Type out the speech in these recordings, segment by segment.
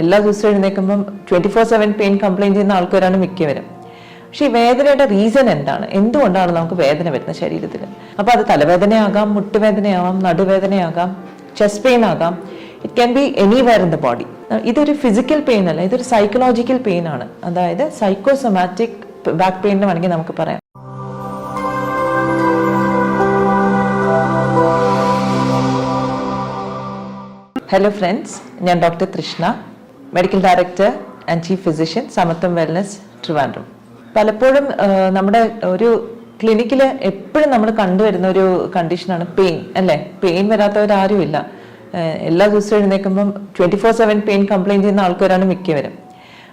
എല്ലാ ദിവസവും എഴുന്നേൽക്കുമ്പം 24/7 pain complaint ചെയ്യുന്ന ആൾക്കാരാണ് മിക്കവരും. പക്ഷേ ഈ വേദനയുടെ റീസൺ എന്താണ്? എന്തുകൊണ്ടാണ് നമുക്ക് വേദന വരുന്നത് ശരീരത്തിൽ? അപ്പോൾ അത് തലവേദനയാകാം, മുട്ടുവേദനയാവാം, നടുവേദനയാകാം, ചെസ്റ്റ് പെയിൻ ആകാം. It can be anywhere in the body. ഇതൊരു ഫിസിക്കൽ പെയിൻ അല്ല, ഇതൊരു സൈക്കോളജിക്കൽ പെയിൻ ആണ്. അതായത് സൈക്കോസൊമാറ്റിക് ബാക്ക് പെയിൻ എന്ന് വേണമെങ്കിൽ നമുക്ക് പറയാം. ഹലോ ഫ്രണ്ട്സ്, ഞാൻ doctor Trishna, medical director and chief physician, Samathwam wellness, Trivandrum. പലപ്പോഴും നമ്മുടെ ഒരു ക്ലിനിക്കിൽ എപ്പോഴും നമ്മൾ കണ്ടുവരുന്ന ഒരു കണ്ടീഷനാണ് പെയിൻ, അല്ലേ? പെയിൻ വരാത്തവരാരുമില്ല. എല്ലാ ദിവസവും എഴുന്നേൽക്കുമ്പം 24/7 പെയിൻ കംപ്ലൈൻറ്റ് ചെയ്യുന്ന ആൾക്കാരാണ് മിക്കവരും.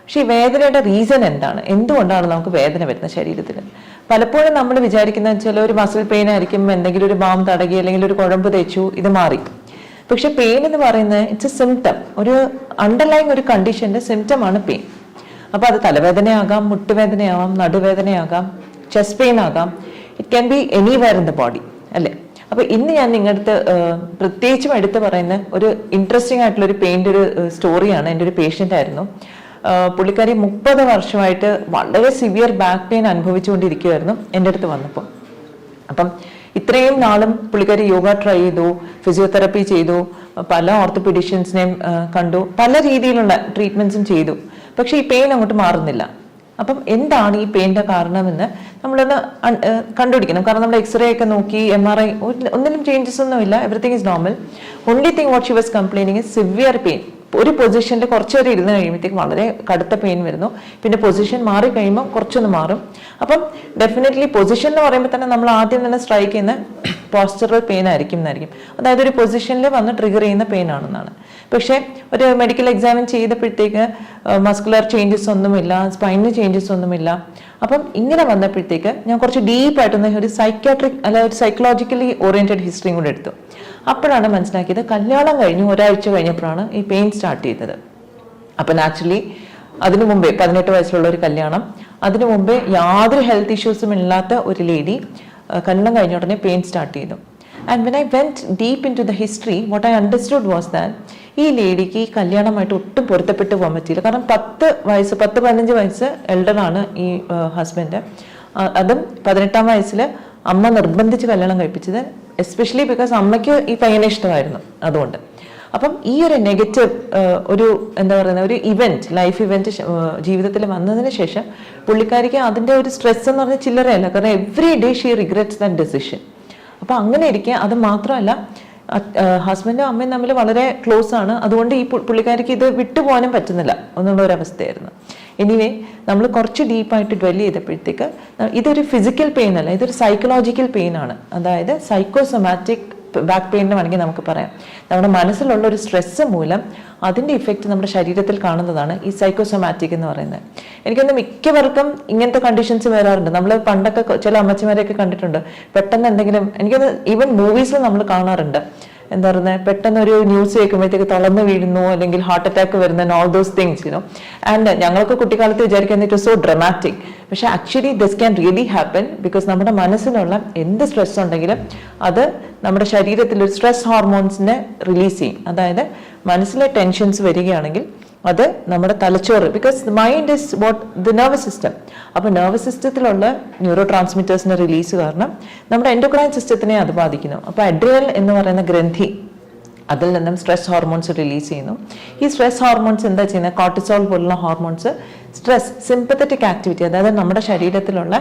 പക്ഷേ ഈ വേദനയുടെ റീസൺ എന്താണ്? എന്തുകൊണ്ടാണ് നമുക്ക് വേദന വരുന്നത് ശരീരത്തിൽ? പലപ്പോഴും നമ്മൾ വിചാരിക്കുന്ന വെച്ചാൽ ഒരു മസിൽ പെയിൻ ആയിരിക്കും, എന്തെങ്കിലും ഒരു ബാം തടകി അല്ലെങ്കിൽ ഒരു കുഴമ്പ് തേച്ചു, ഇത് മാറി. പക്ഷെ പെയിൻ എന്ന് പറയുന്നത് ഇറ്റ്സ് എ സിംറ്റം, ഒരു അണ്ടർലൈങ് ഒരു കണ്ടീഷന്റെ സിംറ്റം ആണ് പെയിൻ. അപ്പോൾ അത് തലവേദനയാകാം, മുട്ടുവേദനയാവാം, നടുവേദനയാകാം, ചെസ്റ്റ് പെയിൻ ആകാം. It can be anywhere in the body, അല്ലേ? അപ്പോൾ ഇന്ന് ഞാൻ നിങ്ങളുടെ പ്രത്യേകിച്ചും എടുത്ത് പറയുന്ന ഒരു ഇൻട്രസ്റ്റിംഗ് ആയിട്ടുള്ള ഒരു പെയിൻ്റെ ഒരു സ്റ്റോറിയാണ്. എൻ്റെ ഒരു പേഷ്യൻ്റ് ആയിരുന്നു. പുള്ളിക്കാരി 30 വർഷമായിട്ട് വളരെ സിവിയർ ബാക്ക് പെയിൻ അനുഭവിച്ചുകൊണ്ടിരിക്കുകയായിരുന്നു എൻ്റെ അടുത്ത് വന്നപ്പോൾ. അപ്പം ഇത്രയും നാളും പുള്ളിക്കാരി യോഗ ട്രൈ ചെയ്തു, ഫിസിയോതെറപ്പി ചെയ്തു, പല ഓർത്തോപീഡിഷ്യൻസിനെയും കണ്ടു, പല രീതിയിലുള്ള ട്രീറ്റ്മെന്റ്സും ചെയ്തു. പക്ഷെ ഈ പെയിൻ അങ്ങോട്ട് മാറുന്നില്ല. അപ്പം എന്താണ് ഈ പെയിൻ്റെ കാരണമെന്ന് നമ്മളൊന്ന് കണ്ടുപിടിക്കണം. കാരണം നമ്മൾ എക്സ്റേ ഒക്കെ നോക്കി, MRI, ഒന്നിലും ചേഞ്ചസ് ഒന്നുമില്ല, everything is normal. Only thing what she was complaining is severe pain. ഒരു പൊസിഷനിൽ കുറച്ച് നേരം ഇരുന്ന് കഴിയുമ്പോഴത്തേക്ക് വളരെ കടുത്ത പെയിൻ വരുന്നു. പിന്നെ പൊസിഷൻ മാറി കഴിയുമ്പോൾ കുറച്ചൊന്ന് മാറും. അപ്പം ഡെഫിനറ്റ്ലി പൊസിഷൻ എന്ന് പറയുമ്പോൾ തന്നെ നമ്മൾ ആദ്യം തന്നെ സ്ട്രൈക്ക് ചെയ്യുന്ന പോസ്ചറൽ പെയിൻ ആയിരിക്കും എന്നായിരിക്കും. അതായത് ഒരു പൊസിഷനിൽ വന്ന് ട്രിഗർ ചെയ്യുന്ന പെയിൻ ആണെന്നാണ്. പക്ഷേ ഒരു മെഡിക്കൽ എക്സാമിൻ ചെയ്തപ്പോഴത്തേക്ക് മസ്കുലർ ചേഞ്ചസ് ഒന്നുമില്ല, സ്പൈനിന് ചേഞ്ചസ് ഒന്നുമില്ല. അപ്പം ഇങ്ങനെ വന്നപ്പോഴത്തേക്ക് ഞാൻ കുറച്ച് ഡീപ്പായിട്ടൊന്ന് ഒരു സൈക്യാട്രിക് അല്ല ഒരു സൈക്കോളജിക്കലി ഓറിയന്റഡ് ഹിസ്റ്ററിയും കൂടെ എടുത്തു. അപ്പോഴാണ് മനസ്സിലാക്കിയത് കല്യാണം കഴിഞ്ഞ് ഒരാഴ്ച കഴിഞ്ഞപ്പോഴാണ് ഈ പെയിൻ സ്റ്റാർട്ട് ചെയ്തത്. അപ്പം നാച്ചുറലി അതിനു മുമ്പേ 18 വയസ്സിലുള്ള ഒരു കല്യാണം, അതിനു മുമ്പേ യാതൊരു ഹെൽത്ത് ഇഷ്യൂസും ഇല്ലാത്ത ഒരു ലേഡി കല്യാണം കഴിഞ്ഞ ഉടനെ പെയിൻ സ്റ്റാർട്ട് ചെയ്തു. And when I went deep into the history, what I understood was that ഈ ലേഡിക്ക് ഈ കല്യാണമായിട്ട് ഒട്ടും പൊരുത്തപ്പെട്ട് പോകാൻ പറ്റിയില്ല. കാരണം 10-15 വയസ്സ് എൽഡറാണ് ഈ ഹസ്ബൻഡ്. അതും 18-ാം വയസ്സിൽ അമ്മ നിർബന്ധിച്ച് കല്യാണം കഴിപ്പിച്ചത്, എസ്പെഷ്യലി ബിക്കോസ് അമ്മയ്ക്ക് ഈ പയ്യനെ ഇഷ്ടമായിരുന്നു. അതുകൊണ്ട് അപ്പം ഈ ഒരു നെഗറ്റീവ് ഒരു എന്താ പറയുന്ന ഒരു ഇവന്റ്, ലൈഫ് ഇവന്റ് ജീവിതത്തിൽ വന്നതിന് ശേഷം പുള്ളിക്കാരിക്ക് അതിൻ്റെ ഒരു സ്ട്രെസ് എന്ന് പറഞ്ഞാൽ ചില്ലറയല്ല. കാരണം every day she regrets that decision. അപ്പം അങ്ങനെ ഇരിക്കുക. അത് മാത്രമല്ല ഹസ്ബൻഡും അമ്മയും തമ്മിൽ വളരെ ക്ലോസ് ആണ്. അതുകൊണ്ട് ഈ പുള്ളിക്കാരിക്ക് ഇത് വിട്ടുപോകാനും പറ്റുന്നില്ല എന്നുള്ള ഒരവസ്ഥയായിരുന്നു. എനിവേ നമ്മൾ കുറച്ച് ഡീപ്പായിട്ട് ഡ്വെൽ ചെയ്തപ്പോഴത്തേക്ക് ഇതൊരു ഫിസിക്കൽ പെയിൻ അല്ല, ഇതൊരു സൈക്കോളജിക്കൽ പെയിൻ ആണ്. അതായത് സൈക്കോസൊമാറ്റിക് ബാക്ക് പെയിൻ എന്ന് വേണമെങ്കിൽ നമുക്ക് പറയാം. നമ്മുടെ മനസ്സിലുള്ള ഒരു സ്ട്രെസ് മൂലം അതിൻ്റെ ഇഫക്റ്റ് നമ്മുടെ ശരീരത്തിൽ കാണുന്നതാണ് ഈ സൈക്കോസൊമാറ്റിക് എന്ന് പറയുന്നത്. എനിക്കൊന്ന് മിക്കവർക്കും ഇങ്ങനത്തെ കണ്ടീഷൻസ് വരാറുണ്ട്. നമ്മൾ പണ്ടൊക്കെ ചില അമ്മച്ചിമാരെയൊക്കെ കണ്ടിട്ടുണ്ട്, പെട്ടെന്ന് എന്തെങ്കിലും, എനിക്കൊന്ന് ഈവൻ മൂവീസിൽ നമ്മൾ കാണാറുണ്ട്, എന്താ പറയുന്നത്, പെട്ടെന്നൊരു ന്യൂസ് കേൾക്കുമ്പോഴത്തേക്ക് തളർന്നു വീഴുന്നു, അല്ലെങ്കിൽ ഹാർട്ട് അറ്റാക്ക് വരുന്ന, all those things you know. And ഞങ്ങൾക്ക് കുട്ടിക്കാലത്ത് വിചാരിക്കുന്നത് ഇറ്റ് വാസ് സോ ഡ്രമാറ്റിക്. പക്ഷെ actually this can really happen because നമ്മുടെ മനസ്സിലുള്ള എന്ത് സ്ട്രെസ് ഉണ്ടെങ്കിലും അത് നമ്മുടെ ശരീരത്തിൽ ഒരു സ്ട്രെസ് ഹോർമോൺസിനെ റിലീസ് ചെയ്യും. അതായത് മനസ്സിലെ ടെൻഷൻസ് വരികയാണെങ്കിൽ അത് നമ്മുടെ തലച്ചോറ്, because mind is what the nervous system. അപ്പോൾ നെർവസ് സിസ്റ്റത്തിലുള്ള ന്യൂറോ ട്രാൻസ്മിറ്റേഴ്സിന്റെ റിലീസ് കാരണം നമ്മുടെ എൻഡോക്രൈൻ സിസ്റ്റത്തിനെ അത് ബാധിക്കുന്നു. അപ്പോൾ അഡ്രിനൽ എന്ന് പറയുന്ന ഗ്രന്ഥി, അതിൽ നിന്നും സ്ട്രെസ് ഹോർമോൺസ് റിലീസ് ചെയ്യുന്നു. ഈ സ്ട്രെസ് ഹോർമോൺസ് എന്താ ചെയ്യുന്നത്? കോർട്ടിസോൾ പോലുള്ള ഹോർമോൺസ് സ്ട്രെസ് സിമ്പത്തറ്റിക് ആക്ടിവിറ്റി, അതായത് നമ്മുടെ ശരീരത്തിലുള്ള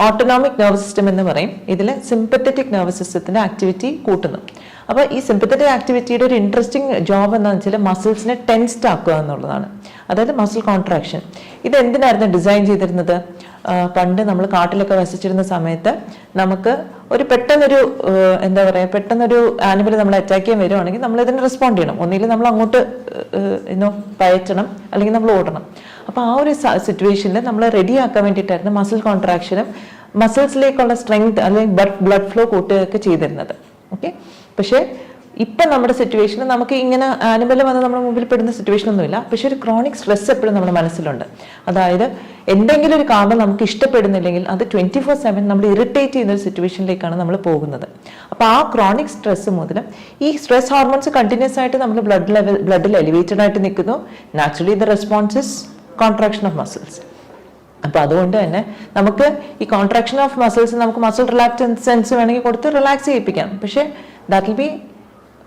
ഓട്ടോണോമിക് നെർവസ് സിസ്റ്റം എന്ന് പറയും, ഇതിൽ സിമ്പത്തറ്റിക് നെർവസ് സിസ്റ്റത്തിന്റെ ആക്ടിവിറ്റി കൂട്ടുന്നു. അപ്പോൾ ഈ സിമ്പത്തറ്റിക് ആക്ടിവിറ്റിയുടെ ഒരു ഇൻട്രസ്റ്റിംഗ് ജോബ് എന്താണെന്ന് വെച്ചാൽ മസിൽസിനെ ടെൻസ്ഡ് ആക്കുക എന്നുള്ളതാണ്. അതായത് മസിൽ കോൺട്രാക്ഷൻ. ഇത് എന്തിനായിരുന്നു ഡിസൈൻ ചെയ്തിരുന്നത്? പണ്ട് നമ്മൾ കാട്ടിലൊക്കെ വസിച്ചിരുന്ന സമയത്ത് നമുക്ക് ഒരു പെട്ടെന്നൊരു എന്താ പറയുക, പെട്ടെന്നൊരു ആനിമൽ നമ്മൾ അറ്റാക്ക് ചെയ്യാൻ വരുവാണെങ്കിൽ നമ്മൾ ഇതിന് റെസ്പോണ്ട് ചെയ്യണം. ഒന്നുകിൽ നമ്മൾ അങ്ങോട്ട് പയറ്റണം, അല്ലെങ്കിൽ നമ്മൾ ഓടണം. അപ്പോൾ ആ ഒരു സിറ്റുവേഷനിൽ നമ്മൾ റെഡിയാക്കാൻ വേണ്ടിയിട്ടായിരുന്നു മസിൽ കോൺട്രാക്ഷനും മസിൽസിലേക്കുള്ള സ്ട്രെങ്ത് അല്ലെങ്കിൽ ബ്ലഡ് ഫ്ലോ കൂട്ടുകയൊക്കെ ചെയ്തിരുന്നത്. ഓക്കെ. പക്ഷേ ഇപ്പം നമ്മുടെ സിറ്റുവേഷന് നമുക്ക് ഇങ്ങനെ ആനിമൽ വന്ന് നമ്മുടെ മുമ്പിൽ പെടുന്ന സിറ്റുവേഷൻ ഒന്നുമില്ല. പക്ഷെ ഒരു ക്രോണിക് സ്ട്രെസ് എപ്പോഴും നമ്മുടെ മനസ്സിലുണ്ട്. അതായത് എന്തെങ്കിലും ഒരു കാരണം നമുക്ക് ഇഷ്ടപ്പെടുന്നില്ലെങ്കിൽ അത് 24/7 നമ്മൾ ഇറിറ്റേറ്റ് ചെയ്യുന്ന ഒരു സിറ്റുവേഷനിലേക്കാണ് നമ്മൾ പോകുന്നത്. അപ്പോൾ ആ ക്രോണിക് സ്ട്രെസ് മുതൽ ഈ സ്ട്രെസ് ഹോർമോൺസ് കണ്ടിന്യൂസ് ആയിട്ട് നമ്മൾ ബ്ലഡിൽ എലിവേറ്റഡ് ആയിട്ട് നിൽക്കുന്നു. Naturally the response is contraction of muscles. അപ്പോൾ അതുകൊണ്ട് തന്നെ നമുക്ക് ഈ കോൺട്രാക്ഷൻ ഓഫ് മസിൽസ് നമുക്ക് മസിൽ റിലാക്സൻസ് വേണമെങ്കിൽ കൊടുത്ത് റിലാക്സ് ചെയ്യിപ്പിക്കാം. പക്ഷേ that will be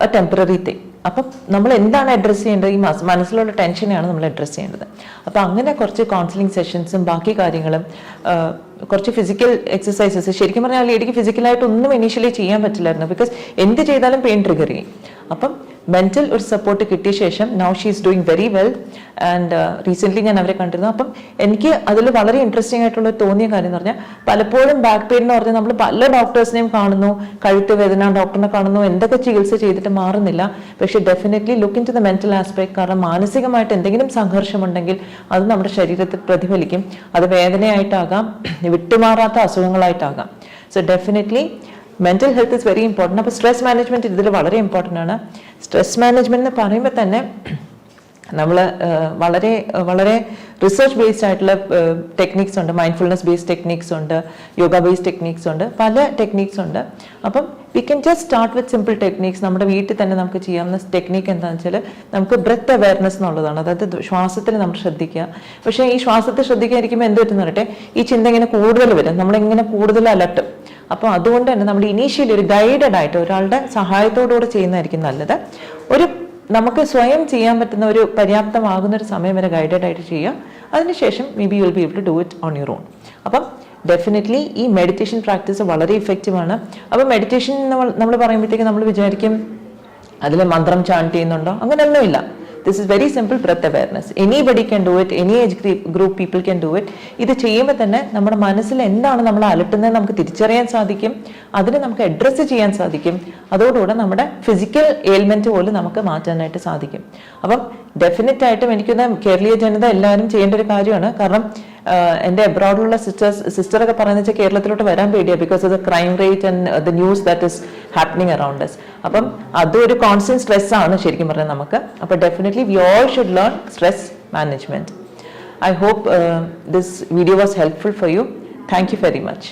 A temporary thing. അപ്പം നമ്മൾ എന്താണ് അഡ്രസ്സ് ചെയ്യേണ്ടത്? ഈ മനസ്സിലുള്ള ടെൻഷനെയാണ് നമ്മൾ അഡ്രസ്സ് ചെയ്യേണ്ടത്. അപ്പോൾ അങ്ങനെ കുറച്ച് കൗൺസിലിംഗ് സെഷൻസും ബാക്കി കാര്യങ്ങളും കുറച്ച് ഫിസിക്കൽ എക്സസൈസസ്. ശരിക്കും പറഞ്ഞാൽ ലേഡിക്ക് ഫിസിക്കലായിട്ട് ഒന്നും ഇനീഷ്യലി ചെയ്യാൻ പറ്റില്ലായിരുന്നു. ബിക്കോസ് എന്ത് ചെയ്താലും പെയിൻ ട്രിഗർ ചെയ്യും. അപ്പം മെന്റൽ ഒരു സപ്പോർട്ട് കിട്ടിയ ശേഷം now she is doing very well. And recently ഞാൻ അവരെ കണ്ടിരുന്നു. അപ്പം എനിക്ക് അതിൽ വളരെ ഇൻട്രസ്റ്റിംഗ് ആയിട്ടുള്ള തോന്നിയ കാര്യം എന്ന് പറഞ്ഞാൽ പലപ്പോഴും ബാക്ക് പെയിൻ എന്ന് പറഞ്ഞാൽ നമ്മൾ പല ഡോക്ടേഴ്സിനെയും കാണുന്നു, കഴുത്ത് വേദന ഡോക്ടറിനെ കാണുന്നു, എന്തൊക്കെ ചികിത്സ ചെയ്തിട്ട് മാറുന്നില്ല. പക്ഷേ definitely look into the mental aspect. കാരണം മാനസികമായിട്ട് എന്തെങ്കിലും സംഘർഷമുണ്ടെങ്കിൽ അത് നമ്മുടെ ശരീരത്തിൽ പ്രതിഫലിക്കും. അത് വേദനയായിട്ടാകാം, വിട്ടുമാറാത്ത അസുഖങ്ങളായിട്ടാകാം. So definitely mental health is very important. അപ്പോൾ സ്ട്രെസ് മാനേജ്മെൻറ്റ് ഇതിൽ വളരെ ഇമ്പോർട്ടൻ്റ് ആണ്. സ്ട്രെസ് മാനേജ്മെൻറ്റ് എന്ന് പറയുമ്പോൾ തന്നെ നമ്മൾ വളരെ വളരെ റിസർച്ച് ബേസ്ഡ് ആയിട്ടുള്ള ടെക്നിക്സ് ഉണ്ട്. മൈൻഡ്ഫുൾനെസ് ബേസ്ഡ് ടെക്നിക്സ് ഉണ്ട്, യോഗ ബേസ്ഡ് ടെക്നിക്സ് ഉണ്ട്, പല ടെക്നിക്സ് ഉണ്ട്. അപ്പം we can just start with simple techniques. നമ്മുടെ വീട്ടിൽ തന്നെ നമുക്ക് ചെയ്യാവുന്ന ടെക്നിക്ക് എന്താണെന്ന് വെച്ചാൽ നമുക്ക് ബ്രെത്ത് അവയർനെസ് എന്നുള്ളതാണ്. അതായത് ശ്വാസത്തിൽ നമ്മൾ ശ്രദ്ധിക്കുക. പക്ഷേ ഈ ശ്വാസത്തെ ശ്രദ്ധിക്കാതിരിക്കുമ്പോൾ എന്ത് പറ്റുന്ന പറയട്ടെ, ഈ ചിന്ത ഇങ്ങനെ കൂടുതൽ വരും, നമ്മളിങ്ങനെ കൂടുതൽ അലട്ടും. അപ്പോൾ അതുകൊണ്ട് തന്നെ നമ്മൾ ഇനീഷ്യലി ഒരു ഗൈഡഡ് ആയിട്ട് ഒരാളുടെ സഹായത്തോടുകൂടെ ചെയ്യുന്നതായിരിക്കും നല്ലത്. ഒരു നമുക്ക് സ്വയം ചെയ്യാൻ പറ്റുന്ന ഒരു പര്യാപ്തമാകുന്ന ഒരു സമയം വരെ ഗൈഡഡ് ആയിട്ട് ചെയ്യുക. അതിനുശേഷം maybe you will be able to do it on your own. അപ്പം ഡെഫിനറ്റ്ലി ഈ മെഡിറ്റേഷൻ പ്രാക്ടീസ് വളരെ ഇഫക്റ്റീവാണ്. അപ്പം മെഡിറ്റേഷൻ നമ്മൾ പറയുമ്പോഴത്തേക്ക് നമ്മൾ വിചാരിക്കും അതിൽ മന്ത്രം ചാൻറ്റ് ചെയ്യുന്നുണ്ടോ? അങ്ങനെയൊന്നുമില്ല. This is very simple breath awareness. Anybody can do it. Any age group people can do it. ഇത് ചെയ്യുമ്പോൾ തന്നെ നമ്മുടെ മനസ്സിൽ എന്താണ് നമ്മൾ അലട്ടുന്നത് നമുക്ക് തിരിച്ചറിയാൻ സാധിക്കും. അതിനെ നമുക്ക് അഡ്രസ്സ് ചെയ്യാൻ സാധിക്കും. അതോടുകൂടെ നമ്മുടെ ഫിസിക്കൽ എയിൽമെന്റ് പോലും നമുക്ക് മാറ്റാനായിട്ട് സാധിക്കും. അപ്പം ഡെഫിനറ്റ് ആയിട്ടും എനിക്കൊന്ന് കേരളീയ ജനത എല്ലാവരും ചെയ്യേണ്ട ഒരു കാര്യമാണ്. കാരണം എൻ്റെ അബ്രോഡിലുള്ള സിസ്റ്ററൊക്കെ പറയുന്നത് വെച്ചാൽ കേരളത്തിലോട്ട് വരാൻ പേടിയാണ്. Because of the crime rate and the news that is happening around us. അപ്പം അതൊരു കോൺസ്റ്റന്റ് സ്ട്രെസ് ആണ് ശരിക്കും പറഞ്ഞാൽ നമുക്ക്. അപ്പോൾ definitely we all should learn stress management. I hope this video was helpful for you. Thank you very much.